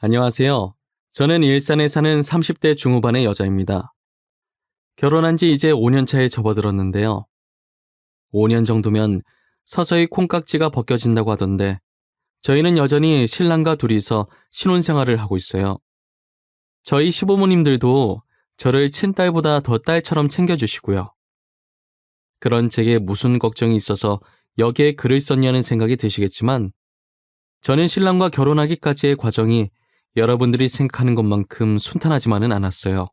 안녕하세요. 저는 일산에 사는 30대 중후반의 여자입니다. 결혼한 지 이제 5년 차에 접어들었는데요. 5년 정도면 서서히 콩깍지가 벗겨진다고 하던데 저희는 여전히 신랑과 둘이서 신혼생활을 하고 있어요. 저희 시부모님들도 저를 친딸보다 더 딸처럼 챙겨주시고요. 그런 제게 무슨 걱정이 있어서 여기에 글을 썼냐는 생각이 드시겠지만 저는 신랑과 결혼하기까지의 과정이 여러분들이 생각하는 것만큼 순탄하지만은 않았어요.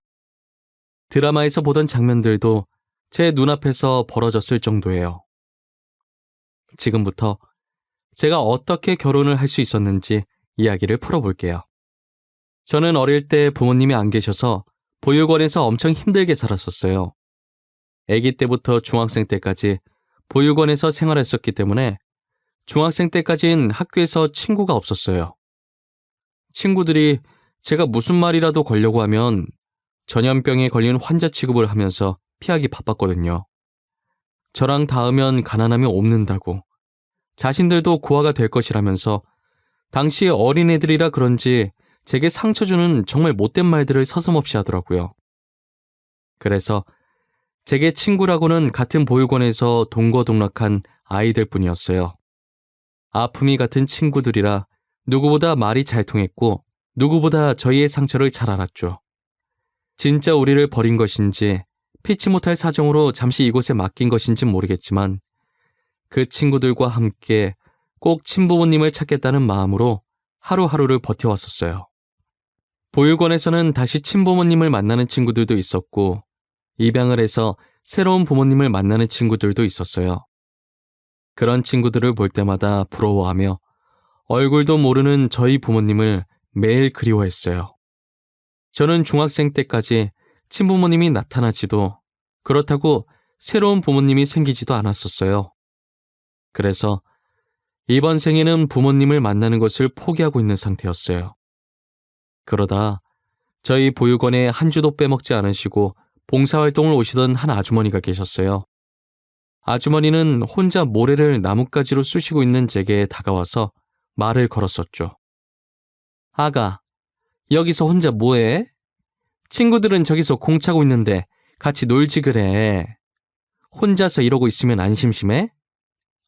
드라마에서 보던 장면들도 제 눈앞에서 벌어졌을 정도예요. 지금부터 제가 어떻게 결혼을 할 수 있었는지 이야기를 풀어볼게요. 저는 어릴 때 부모님이 안 계셔서 보육원에서 엄청 힘들게 살았었어요. 아기 때부터 중학생 때까지 보육원에서 생활했었기 때문에 중학생 때까진 학교에서 친구가 없었어요. 친구들이 제가 무슨 말이라도 걸려고 하면 전염병에 걸린 환자 취급을 하면서 피하기 바빴거든요. 저랑 닿으면 가난함이 옵는다고, 자신들도 고아가 될 것이라면서 당시 어린애들이라 그런지 제게 상처 주는 정말 못된 말들을 서슴없이 하더라고요. 그래서 제게 친구라고는 같은 보육원에서 동거동락한 아이들 뿐이었어요. 아픔이 같은 친구들이라 누구보다 말이 잘 통했고 누구보다 저희의 상처를 잘 알았죠. 진짜 우리를 버린 것인지 피치 못할 사정으로 잠시 이곳에 맡긴 것인지 모르겠지만 그 친구들과 함께 꼭 친부모님을 찾겠다는 마음으로 하루하루를 버텨왔었어요. 보육원에서는 다시 친부모님을 만나는 친구들도 있었고 입양을 해서 새로운 부모님을 만나는 친구들도 있었어요. 그런 친구들을 볼 때마다 부러워하며 얼굴도 모르는 저희 부모님을 매일 그리워했어요. 저는 중학생 때까지 친부모님이 나타나지도 그렇다고 새로운 부모님이 생기지도 않았었어요. 그래서 이번 생에는 부모님을 만나는 것을 포기하고 있는 상태였어요. 그러다 저희 보육원에 한 주도 빼먹지 않으시고 봉사활동을 오시던 한 아주머니가 계셨어요. 아주머니는 혼자 모래를 나뭇가지로 쑤시고 있는 제게 다가와서 말을 걸었었죠. 아가, 여기서 혼자 뭐해? 친구들은 저기서 공 차고 있는데 같이 놀지 그래. 혼자서 이러고 있으면 안 심심해?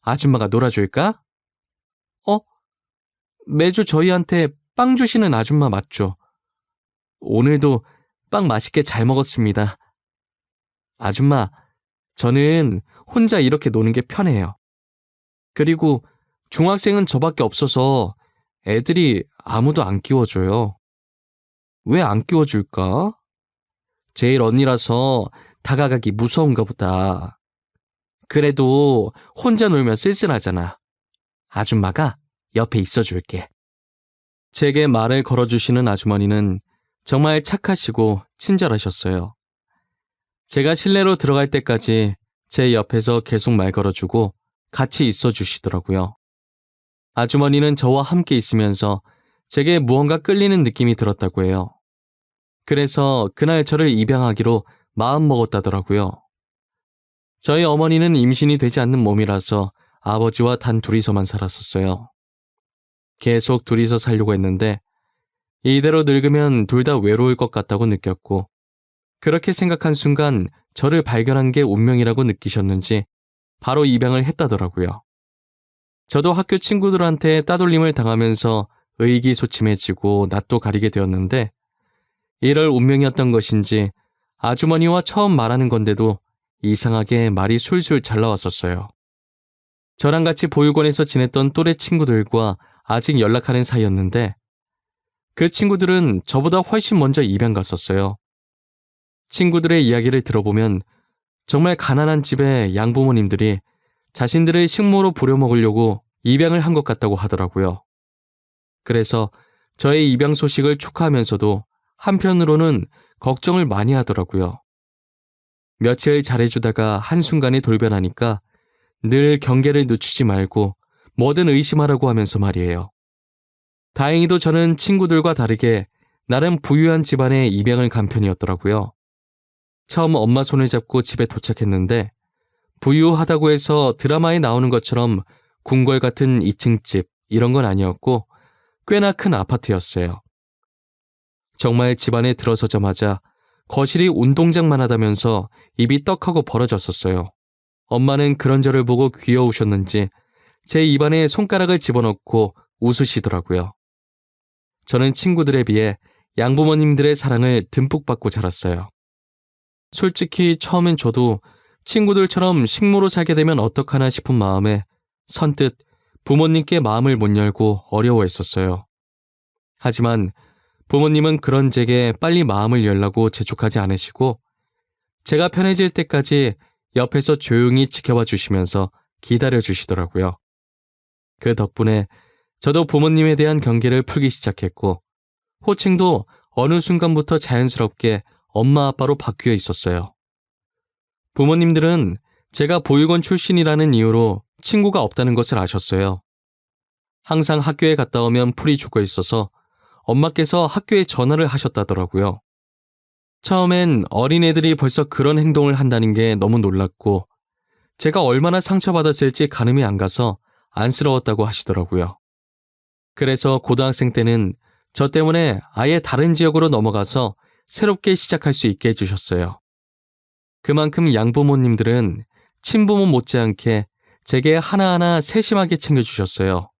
아줌마가 놀아줄까? 매주 저희한테 빵 주시는 아줌마 맞죠? 오늘도 빵 맛있게 잘 먹었습니다. 아줌마, 저는 혼자 이렇게 노는 게 편해요. 그리고 중학생은 저밖에 없어서 애들이 아무도 안 끼워줘요. 왜 안 끼워줄까? 제일 언니라서 다가가기 무서운가 보다. 그래도 혼자 놀면 쓸쓸하잖아. 아줌마가 옆에 있어줄게. 제게 말을 걸어주시는 아주머니는 정말 착하시고 친절하셨어요. 제가 실내로 들어갈 때까지 제 옆에서 계속 말 걸어주고 같이 있어주시더라고요. 아주머니는 저와 함께 있으면서 제게 무언가 끌리는 느낌이 들었다고 해요. 그래서 그날 저를 입양하기로 마음먹었다더라고요. 저희 어머니는 임신이 되지 않는 몸이라서 아버지와 단 둘이서만 살았었어요. 계속 둘이서 살려고 했는데 이대로 늙으면 둘 다 외로울 것 같다고 느꼈고 그렇게 생각한 순간 저를 발견한 게 운명이라고 느끼셨는지 바로 입양을 했다더라고요. 저도 학교 친구들한테 따돌림을 당하면서 의기소침해지고 낯도 가리게 되었는데 이럴 운명이었던 것인지 아주머니와 처음 말하는 건데도 이상하게 말이 술술 잘 나왔었어요. 저랑 같이 보육원에서 지냈던 또래 친구들과 아직 연락하는 사이였는데 그 친구들은 저보다 훨씬 먼저 입양 갔었어요. 친구들의 이야기를 들어보면 정말 가난한 집의 양부모님들이 자신들의 식모로 부려먹으려고 입양을 한 것 같다고 하더라고요. 그래서 저의 입양 소식을 축하하면서도 한편으로는 걱정을 많이 하더라고요. 며칠 잘해주다가 한순간에 돌변하니까 늘 경계를 늦추지 말고 뭐든 의심하라고 하면서 말이에요. 다행히도 저는 친구들과 다르게 나름 부유한 집안에 입양을 간 편이었더라고요. 처음 엄마 손을 잡고 집에 도착했는데 부유하다고 해서 드라마에 나오는 것처럼 궁궐 같은 2층 집 이런 건 아니었고 꽤나 큰 아파트였어요. 정말 집안에 들어서자마자 거실이 운동장만 하다면서 입이 떡하고 벌어졌었어요. 엄마는 그런 저를 보고 귀여우셨는지 제 입안에 손가락을 집어넣고 웃으시더라고요. 저는 친구들에 비해 양부모님들의 사랑을 듬뿍 받고 자랐어요. 솔직히 처음엔 저도 친구들처럼 식모로 살게 되면 어떡하나 싶은 마음에 선뜻 부모님께 마음을 못 열고 어려워했었어요. 하지만 부모님은 그런 제게 빨리 마음을 열라고 재촉하지 않으시고 제가 편해질 때까지 옆에서 조용히 지켜봐 주시면서 기다려 주시더라고요. 그 덕분에 저도 부모님에 대한 경계를 풀기 시작했고 호칭도 어느 순간부터 자연스럽게 엄마 아빠로 바뀌어 있었어요. 부모님들은 제가 보육원 출신이라는 이유로 친구가 없다는 것을 아셨어요. 항상 학교에 갔다 오면 풀이 죽어 있어서 엄마께서 학교에 전화를 하셨다더라고요. 처음엔 어린애들이 벌써 그런 행동을 한다는 게 너무 놀랐고 제가 얼마나 상처받았을지 가늠이 안 가서 안쓰러웠다고 하시더라고요. 그래서 고등학생 때는 저 때문에 아예 다른 지역으로 넘어가서 새롭게 시작할 수 있게 해주셨어요. 그만큼 양부모님들은 친부모 못지않게 제게 하나하나 세심하게 챙겨주셨어요.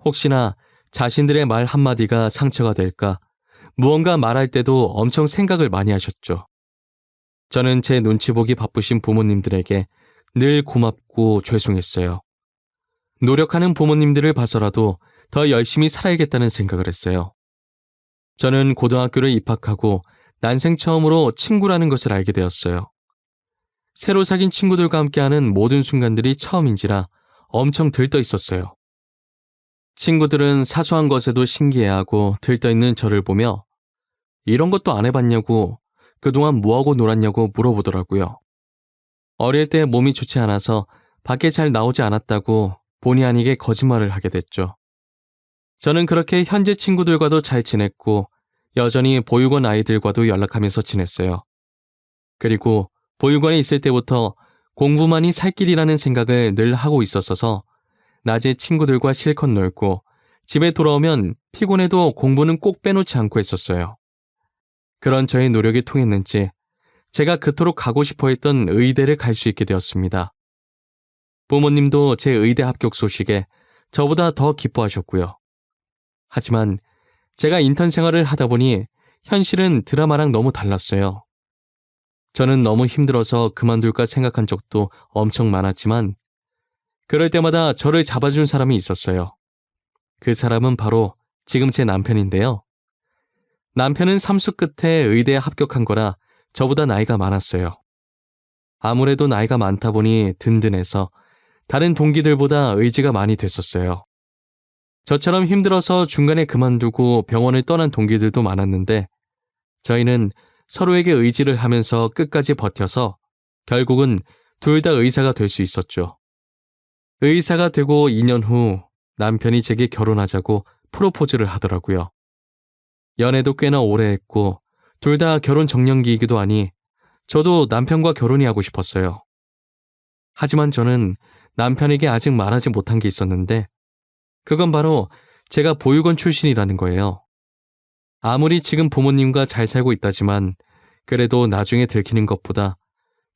혹시나 자신들의 말 한마디가 상처가 될까 무언가 말할 때도 엄청 생각을 많이 하셨죠. 저는 제 눈치 보기 바쁘신 부모님들에게 늘 고맙고 죄송했어요. 노력하는 부모님들을 봐서라도 더 열심히 살아야겠다는 생각을 했어요. 저는 고등학교를 입학하고 난생 처음으로 친구라는 것을 알게 되었어요. 새로 사귄 친구들과 함께하는 모든 순간들이 처음인지라 엄청 들떠 있었어요. 친구들은 사소한 것에도 신기해하고 들떠있는 저를 보며 이런 것도 안 해봤냐고 그동안 뭐하고 놀았냐고 물어보더라고요. 어릴 때 몸이 좋지 않아서 밖에 잘 나오지 않았다고 본의 아니게 거짓말을 하게 됐죠. 저는 그렇게 현재 친구들과도 잘 지냈고 여전히 보육원 아이들과도 연락하면서 지냈어요. 그리고 보육원에 있을 때부터 공부만이 살 길이라는 생각을 늘 하고 있었어서 낮에 친구들과 실컷 놀고 집에 돌아오면 피곤해도 공부는 꼭 빼놓지 않고 했었어요. 그런 저의 노력이 통했는지 제가 그토록 가고 싶어 했던 의대를 갈 수 있게 되었습니다. 부모님도 제 의대 합격 소식에 저보다 더 기뻐하셨고요. 하지만 제가 인턴 생활을 하다 보니 현실은 드라마랑 너무 달랐어요. 저는 너무 힘들어서 그만둘까 생각한 적도 엄청 많았지만 그럴 때마다 저를 잡아준 사람이 있었어요. 그 사람은 바로 지금 제 남편인데요. 남편은 삼수 끝에 의대에 합격한 거라 저보다 나이가 많았어요. 아무래도 나이가 많다 보니 든든해서 다른 동기들보다 의지가 많이 됐었어요. 저처럼 힘들어서 중간에 그만두고 병원을 떠난 동기들도 많았는데 저희는 서로에게 의지를 하면서 끝까지 버텨서 결국은 둘 다 의사가 될 수 있었죠. 의사가 되고 2년 후 남편이 제게 결혼하자고 프로포즈를 하더라고요. 연애도 꽤나 오래 했고 둘 다 결혼 정년기이기도 하니 저도 남편과 결혼이 하고 싶었어요. 하지만 저는 남편에게 아직 말하지 못한 게 있었는데 그건 바로 제가 보육원 출신이라는 거예요. 아무리 지금 부모님과 잘 살고 있다지만 그래도 나중에 들키는 것보다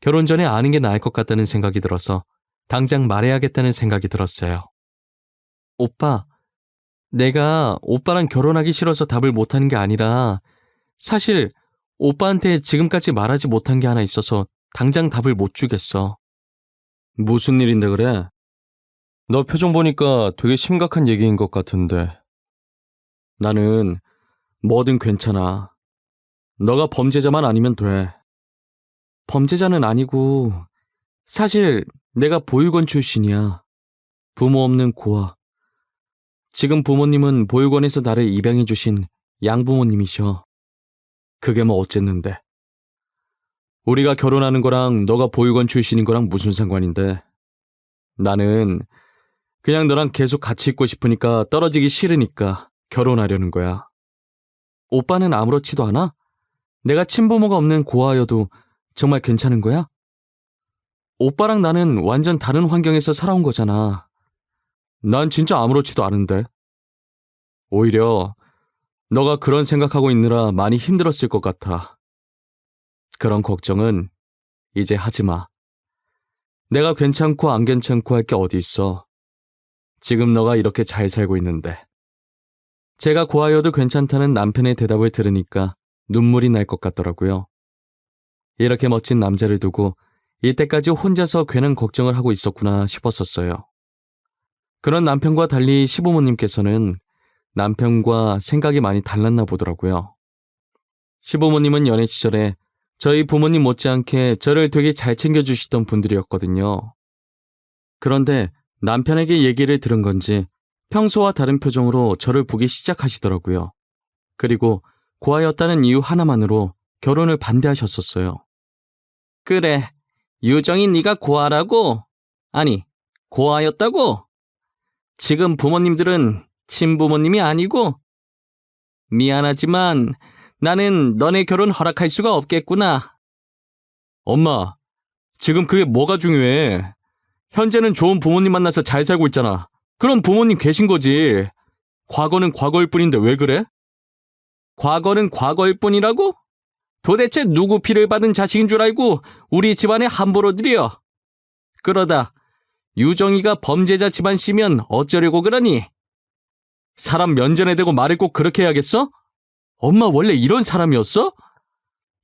결혼 전에 아는 게 나을 것 같다는 생각이 들어서 당장 말해야겠다는 생각이 들었어요. 오빠, 내가 오빠랑 결혼하기 싫어서 답을 못하는 게 아니라 사실 오빠한테 지금까지 말하지 못한 게 하나 있어서 당장 답을 못 주겠어. 무슨 일인데 그래? 너 표정 보니까 되게 심각한 얘기인 것 같은데. 나는 뭐든 괜찮아. 너가 범죄자만 아니면 돼. 범죄자는 아니고 사실 내가 보육원 출신이야. 부모 없는 고아. 지금 부모님은 보육원에서 나를 입양해 주신 양부모님이셔. 그게 뭐 어쨌는데. 우리가 결혼하는 거랑 너가 보육원 출신인 거랑 무슨 상관인데. 나는 그냥 너랑 계속 같이 있고 싶으니까 떨어지기 싫으니까 결혼하려는 거야. 오빠는 아무렇지도 않아? 내가 친부모가 없는 고아여도 정말 괜찮은 거야? 오빠랑 나는 완전 다른 환경에서 살아온 거잖아. 난 진짜 아무렇지도 않은데. 오히려 너가 그런 생각하고 있느라 많이 힘들었을 것 같아. 그런 걱정은 이제 하지 마. 내가 괜찮고 안 괜찮고 할 게 어디 있어. 지금 너가 이렇게 잘 살고 있는데. 제가 고아여도 괜찮다는 남편의 대답을 들으니까 눈물이 날 것 같더라고요. 이렇게 멋진 남자를 두고 이때까지 혼자서 괜한 걱정을 하고 있었구나 싶었었어요. 그런 남편과 달리 시부모님께서는 남편과 생각이 많이 달랐나 보더라고요. 시부모님은 연애 시절에 저희 부모님 못지않게 저를 되게 잘 챙겨주시던 분들이었거든요. 그런데 남편에게 얘기를 들은 건지 평소와 다른 표정으로 저를 보기 시작하시더라고요. 그리고 고아였다는 이유 하나만으로 결혼을 반대하셨었어요. 그래, 유정이 네가 고아라고? 아니, 고아였다고? 지금 부모님들은 친부모님이 아니고? 미안하지만 나는 너네 결혼 허락할 수가 없겠구나. 엄마, 지금 그게 뭐가 중요해? 현재는 좋은 부모님 만나서 잘 살고 있잖아. 그럼 부모님 계신 거지. 과거는 과거일 뿐인데 왜 그래? 과거는 과거일 뿐이라고? 도대체 누구 피를 받은 자식인 줄 알고 우리 집안에 함부로 들여? 그러다 유정이가 범죄자 집안 씨면 어쩌려고 그러니? 사람 면전에 대고 말을 꼭 그렇게 해야겠어? 엄마 원래 이런 사람이었어?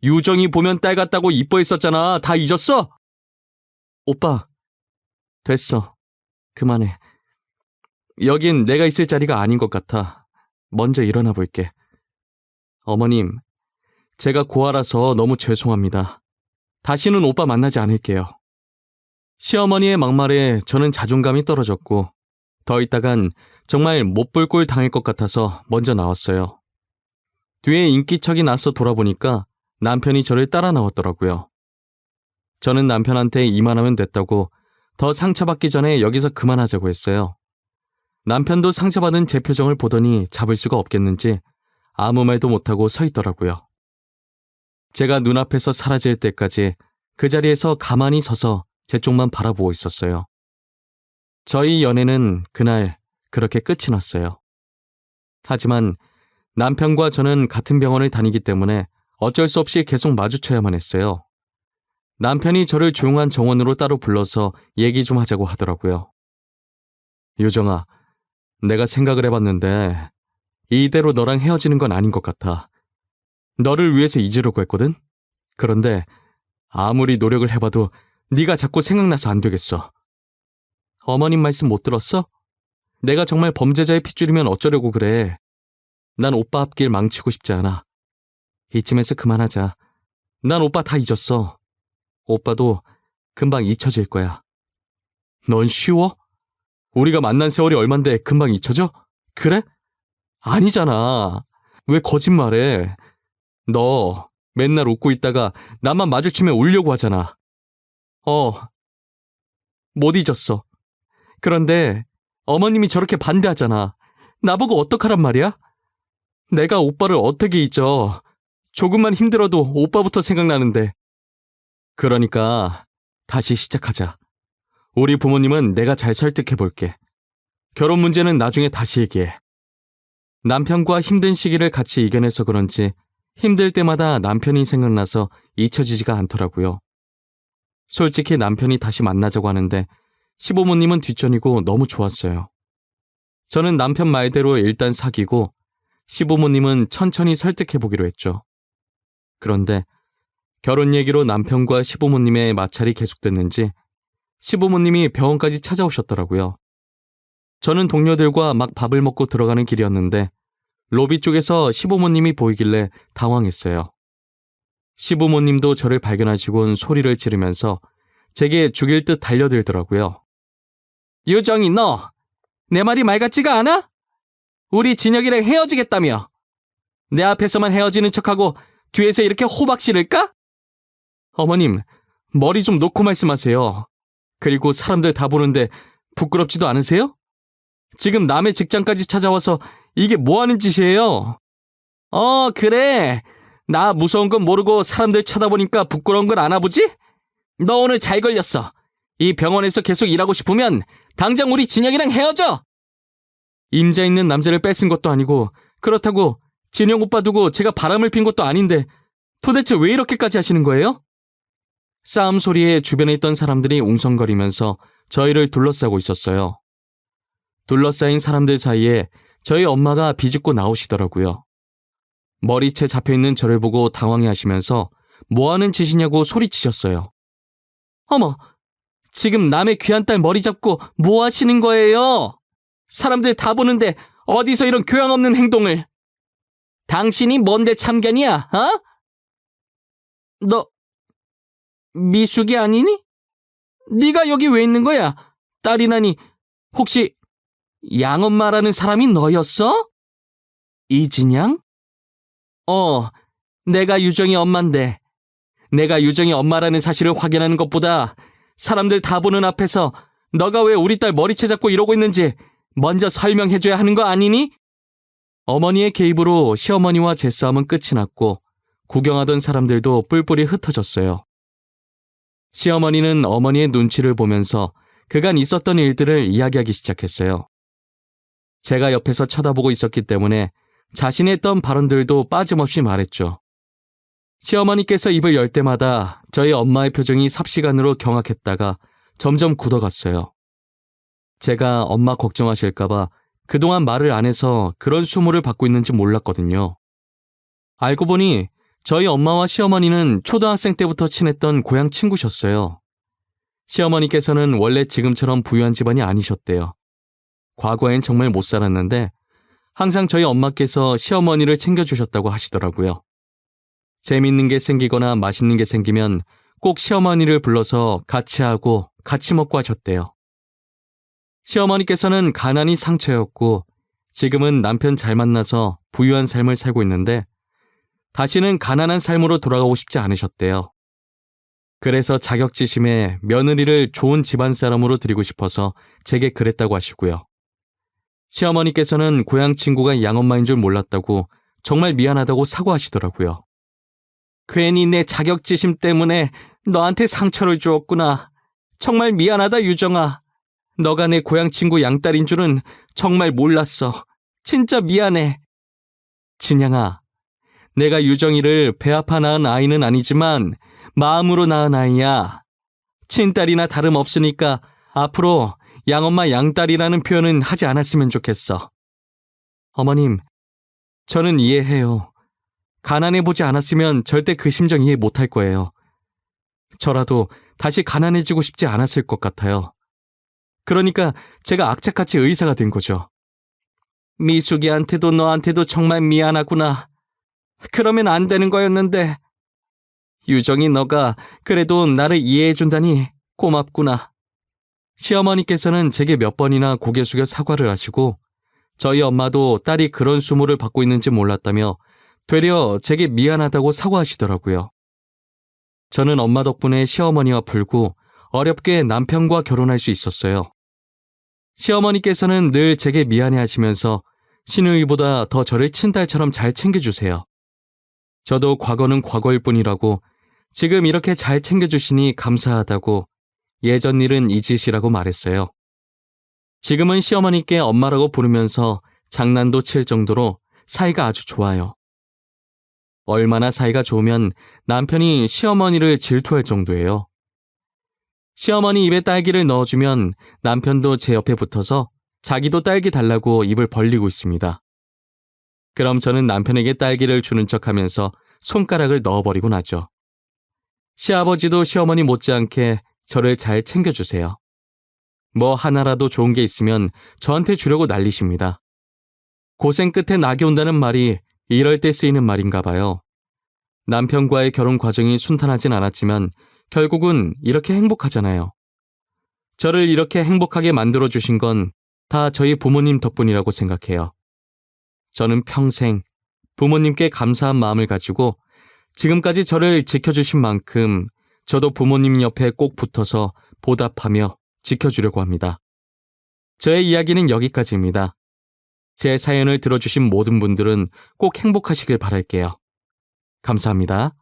유정이 보면 딸 같다고 이뻐했었잖아. 다 잊었어? 오빠, 됐어. 그만해. 여긴 내가 있을 자리가 아닌 것 같아. 먼저 일어나 볼게. 어머님, 제가 고아라서 너무 죄송합니다. 다시는 오빠 만나지 않을게요. 시어머니의 막말에 저는 자존감이 떨어졌고 더 있다간 정말 못 볼 꼴 당할 것 같아서 먼저 나왔어요. 뒤에 인기척이 나서 돌아보니까 남편이 저를 따라 나왔더라고요. 저는 남편한테 이만하면 됐다고 더 상처받기 전에 여기서 그만하자고 했어요. 남편도 상처받은 제 표정을 보더니 잡을 수가 없겠는지 아무 말도 못하고 서 있더라고요. 제가 눈앞에서 사라질 때까지 그 자리에서 가만히 서서 제 쪽만 바라보고 있었어요. 저희 연애는 그날 그렇게 끝이 났어요. 하지만 남편과 저는 같은 병원을 다니기 때문에 어쩔 수 없이 계속 마주쳐야만 했어요. 남편이 저를 조용한 정원으로 따로 불러서 얘기 좀 하자고 하더라고요. 유정아, 내가 생각을 해봤는데 이대로 너랑 헤어지는 건 아닌 것 같아. 너를 위해서 잊으려고 했거든? 그런데 아무리 노력을 해봐도 네가 자꾸 생각나서 안 되겠어. 어머님 말씀 못 들었어? 내가 정말 범죄자의 핏줄이면 어쩌려고 그래. 난 오빠 앞길 망치고 싶지 않아. 이쯤에서 그만하자. 난 오빠 다 잊었어. 오빠도 금방 잊혀질 거야. 넌 쉬워? 우리가 만난 세월이 얼만데 금방 잊혀져? 그래? 아니잖아. 왜 거짓말해? 너 맨날 웃고 있다가 나만 마주치면 울려고 하잖아. 못 잊었어. 그런데 어머님이 저렇게 반대하잖아. 나보고 어떡하란 말이야? 내가 오빠를 어떻게 잊어? 조금만 힘들어도 오빠부터 생각나는데. 그러니까 다시 시작하자. 우리 부모님은 내가 잘 설득해볼게. 결혼 문제는 나중에 다시 얘기해. 남편과 힘든 시기를 같이 이겨내서 그런지 힘들 때마다 남편이 생각나서 잊혀지지가 않더라고요. 솔직히 남편이 다시 만나자고 하는데 시부모님은 뒷전이고 너무 좋았어요. 저는 남편 말대로 일단 사귀고 시부모님은 천천히 설득해보기로 했죠. 그런데 결혼 얘기로 남편과 시부모님의 마찰이 계속됐는지 시부모님이 병원까지 찾아오셨더라고요. 저는 동료들과 막 밥을 먹고 들어가는 길이었는데 로비 쪽에서 시부모님이 보이길래 당황했어요. 시부모님도 저를 발견하시곤 소리를 지르면서 제게 죽일 듯 달려들더라고요. 유정이 너, 내 말이 말 같지가 않아? 우리 진혁이랑 헤어지겠다며. 내 앞에서만 헤어지는 척하고 뒤에서 이렇게 호박 씨를까? 어머님, 머리 좀 놓고 말씀하세요. 그리고 사람들 다 보는데 부끄럽지도 않으세요? 지금 남의 직장까지 찾아와서 이게 뭐 하는 짓이에요? 그래. 나 무서운 건 모르고 사람들 쳐다보니까 부끄러운 건 아나 보지? 너 오늘 잘 걸렸어. 이 병원에서 계속 일하고 싶으면 당장 우리 진혁이랑 헤어져. 임자 있는 남자를 뺏은 것도 아니고 그렇다고 진영 오빠 두고 제가 바람을 핀 것도 아닌데 도대체 왜 이렇게까지 하시는 거예요? 싸움 소리에 주변에 있던 사람들이 웅성거리면서 저희를 둘러싸고 있었어요. 둘러싸인 사람들 사이에 저희 엄마가 비집고 나오시더라고요. 머리채 잡혀있는 저를 보고 당황해 하시면서 뭐 하는 짓이냐고 소리치셨어요. 어머, 지금 남의 귀한 딸 머리 잡고 뭐 하시는 거예요? 사람들 다 보는데 어디서 이런 교양 없는 행동을. 당신이 뭔데 참견이야, 어? 너 미숙이 아니니? 네가 여기 왜 있는 거야? 딸이라니 혹시 양엄마라는 사람이 너였어? 이진양? 내가 유정이 엄마인데 내가 유정이 엄마라는 사실을 확인하는 것보다 사람들 다 보는 앞에서 너가 왜 우리 딸 머리채 잡고 이러고 있는지 먼저 설명해줘야 하는 거 아니니? 어머니의 개입으로 시어머니와 제 싸움은 끝이 났고 구경하던 사람들도 뿔뿔이 흩어졌어요. 시어머니는 어머니의 눈치를 보면서 그간 있었던 일들을 이야기하기 시작했어요. 제가 옆에서 쳐다보고 있었기 때문에 자신이 했던 발언들도 빠짐없이 말했죠. 시어머니께서 입을 열 때마다 저희 엄마의 표정이 삽시간으로 경악했다가 점점 굳어갔어요. 제가 엄마 걱정하실까봐 그동안 말을 안 해서 그런 수모를 받고 있는지 몰랐거든요. 알고 보니 저희 엄마와 시어머니는 초등학생 때부터 친했던 고향 친구셨어요. 시어머니께서는 원래 지금처럼 부유한 집안이 아니셨대요. 과거엔 정말 못 살았는데 항상 저희 엄마께서 시어머니를 챙겨주셨다고 하시더라고요. 재밌는 게 생기거나 맛있는 게 생기면 꼭 시어머니를 불러서 같이 하고 같이 먹고 하셨대요. 시어머니께서는 가난이 상처였고 지금은 남편 잘 만나서 부유한 삶을 살고 있는데 다시는 가난한 삶으로 돌아가고 싶지 않으셨대요. 그래서 자격지심에 며느리를 좋은 집안 사람으로 드리고 싶어서 제게 그랬다고 하시고요. 시어머니께서는 고향 친구가 양엄마인 줄 몰랐다고 정말 미안하다고 사과하시더라고요. 괜히 내 자격지심 때문에 너한테 상처를 주었구나. 정말 미안하다 유정아. 너가 내 고향 친구 양딸인 줄은 정말 몰랐어. 진짜 미안해. 진양아, 내가 유정이를 배 아파 낳은 아이는 아니지만 마음으로 낳은 아이야. 친딸이나 다름없으니까 앞으로 양엄마 양딸이라는 표현은 하지 않았으면 좋겠어. 어머님, 저는 이해해요. 가난해보지 않았으면 절대 그 심정 이해 못할 거예요. 저라도 다시 가난해지고 싶지 않았을 것 같아요. 그러니까 제가 악착같이 의사가 된 거죠. 미숙이한테도 너한테도 정말 미안하구나. 그러면 안 되는 거였는데. 유정이 너가 그래도 나를 이해해준다니 고맙구나. 시어머니께서는 제게 몇 번이나 고개 숙여 사과를 하시고 저희 엄마도 딸이 그런 수모를 받고 있는지 몰랐다며 되려 제게 미안하다고 사과하시더라고요. 저는 엄마 덕분에 시어머니와 풀고 어렵게 남편과 결혼할 수 있었어요. 시어머니께서는 늘 제게 미안해하시면서 시누이보다 더 저를 친딸처럼 잘 챙겨주세요. 저도 과거는 과거일 뿐이라고 지금 이렇게 잘 챙겨주시니 감사하다고 예전 일은 잊으시라고 말했어요. 지금은 시어머니께 엄마라고 부르면서 장난도 칠 정도로 사이가 아주 좋아요. 얼마나 사이가 좋으면 남편이 시어머니를 질투할 정도예요. 시어머니 입에 딸기를 넣어주면 남편도 제 옆에 붙어서 자기도 딸기 달라고 입을 벌리고 있습니다. 그럼 저는 남편에게 딸기를 주는 척하면서 손가락을 넣어버리고 나죠. 시아버지도 시어머니 못지않게 저를 잘 챙겨주세요. 뭐 하나라도 좋은 게 있으면 저한테 주려고 난리십니다. 고생 끝에 낙이 온다는 말이 이럴 때 쓰이는 말인가 봐요. 남편과의 결혼 과정이 순탄하진 않았지만 결국은 이렇게 행복하잖아요. 저를 이렇게 행복하게 만들어주신 건 다 저희 부모님 덕분이라고 생각해요. 저는 평생 부모님께 감사한 마음을 가지고 지금까지 저를 지켜주신 만큼 저도 부모님 옆에 꼭 붙어서 보답하며 지켜주려고 합니다. 저의 이야기는 여기까지입니다. 제 사연을 들어주신 모든 분들은 꼭 행복하시길 바랄게요. 감사합니다.